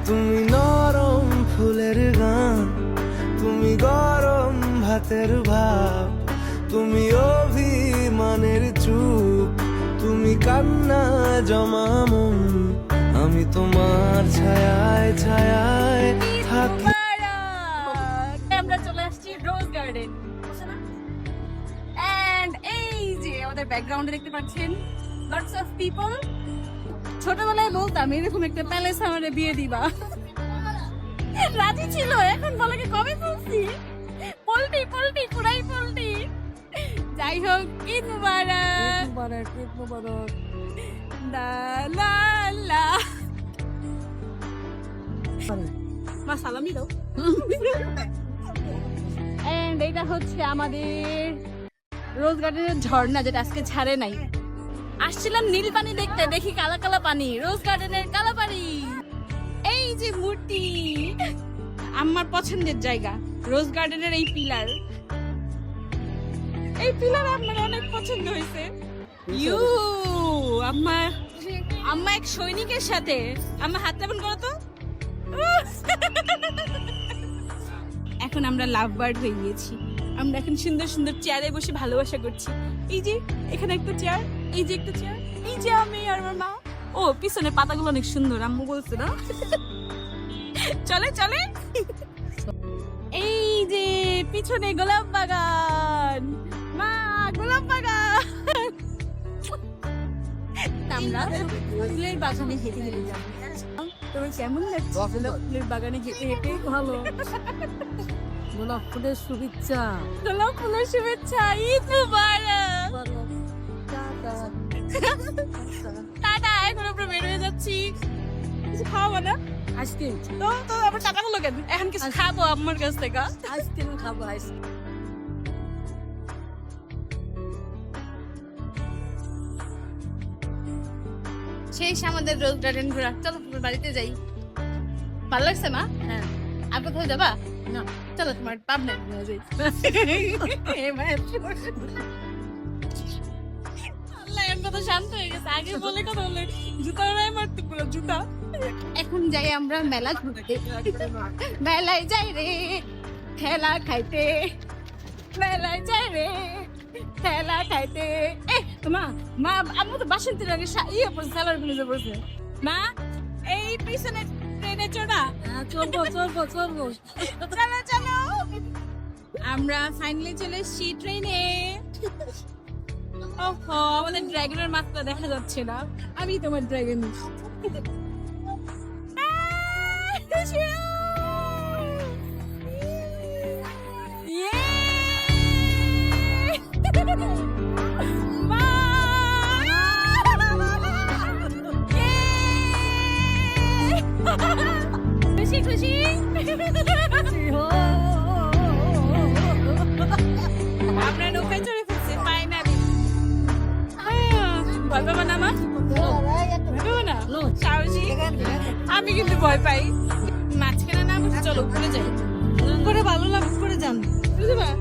তুমি নরম ফুলের গান, তুমি গরম ভাতের ভাব, তুমি অভিমানের চুপ, তুমি কান্না জমা মন, আমি তোমার ছায়ায় ছায়ায় থাকি। আমরা চলে আসছি রোজ গার্ডেন এন্ড এই যে আমাদের ব্যাকগ্রাউন্ডে দেখতে পাচ্ছেন লটস অফ পিপল। ছোটবেলায় বলতাম এরকম একটা প্যালেস আমারে বিয়ে দিবা, রাজি ছিল। এখন বলে কি কবে বলছি পল্টি পল্টি পুরাই পল্টি। যাই হোক, ঈদ মুবারক ঈদ মুবারক লা লা লা। মা সালামি দাও। এন্ড এটা হচ্ছে আমাদের রোজ গার্ডেনের ঝর্ণা, যেটা আজকে ছাড়ে নাই। আসছিলাম নীল পানি দেখতে, দেখি কালা কালা পানি, রোজ গার্ডেনের কালা পানি। এই যে মূর্তি, আমার পছন্দের জায়গা রোজ গার্ডেনের এই পিলার। এই পিলার আমার অনেক পছন্দ হয়েছে। ইউ আম্মা এক সৈনিকের সাথে আমার হাত তেমন করো তো। এখন আমরা লাভ বার্ড হয়ে গিয়েছি। আমরা এখন সুন্দর সুন্দর চেয়ারে বসে ভালোবাসা করছি। এই যে এখানে একটা চেয়ার, এই যে একটা চেয়ার, এই যে আমি আর আমার মা। ও পিছনে পাতাগুলো অনেক সুন্দর, আম্মু বলছে না। চলে চলে। এই যে পিছনে গোলাপ বাগান, মা গোলাপ বাগান। আমরা ফুলের বাগানে হেঁটে হেঁটে যাবো। তোমার কেমন লাগছে ফুলের বাগানে হেঁটে হেঁটে? ভালো। গোলাপ ফুলের শুভেচ্ছা। গোলাপ ফুলের শুভেচ্ছা। ঈদ মুবারক। টাটা। এখন আমরা বের হয়ে যাচ্ছি। কিছু খাওয়াবো না? আইসক্রিম। তো আবার টাটা বলো কেন? এখন কিছু খাবো আমার কাছ থেকে। আইসক্রিম খাবো, আইসক্রিম। শেষ আমাদের রোজ গার্ডেন ঘোরা। চলো তোমার বাড়িতে যাই। ভালো লাগছে মা? হ্যাঁ। আর কোথাও যাবা? না। চলো তোমার পাবনা নিয়ে যাই। আল্লাহ, এখন কত শান্ত হয়ে গেছে। আগে বলে কথা বলে জুতা মারতে পুরো জুতা। এখন যাই আমরা মেলা ঘুরতে। মেলায় যাই রে ঠেলা খাইতে, মেলায় যাই রে ঠেলা খাইতে। মা মা আমি তো বাসন্তী রঙের ইয়ে পড়ছে, সালোয়ার ব্লাউজ পড়ছে। মা এই পিছনে ট্রেনে চড়া। চলবো চলবো চলবো। চলো চলো। আমরা ফাইনালি চলে এসেছি ট্রেনে। ওহো, আমাদের ড্রাগনের মাত্রা দেখা যাচ্ছে না। আমি তোমার ড্রাগন। খুশি খুশি। আমরা নৌকায় চড়ে ফেলছি ফাইনালি। ভয় পাবো না মা? ভয় পাবো না? সাহসী। আমি কিন্তু ভয় পাই। মাঝখানে না বসে চলো উপরে যাই। করে ভালো লাগে, করে যান। বুঝতে পারো?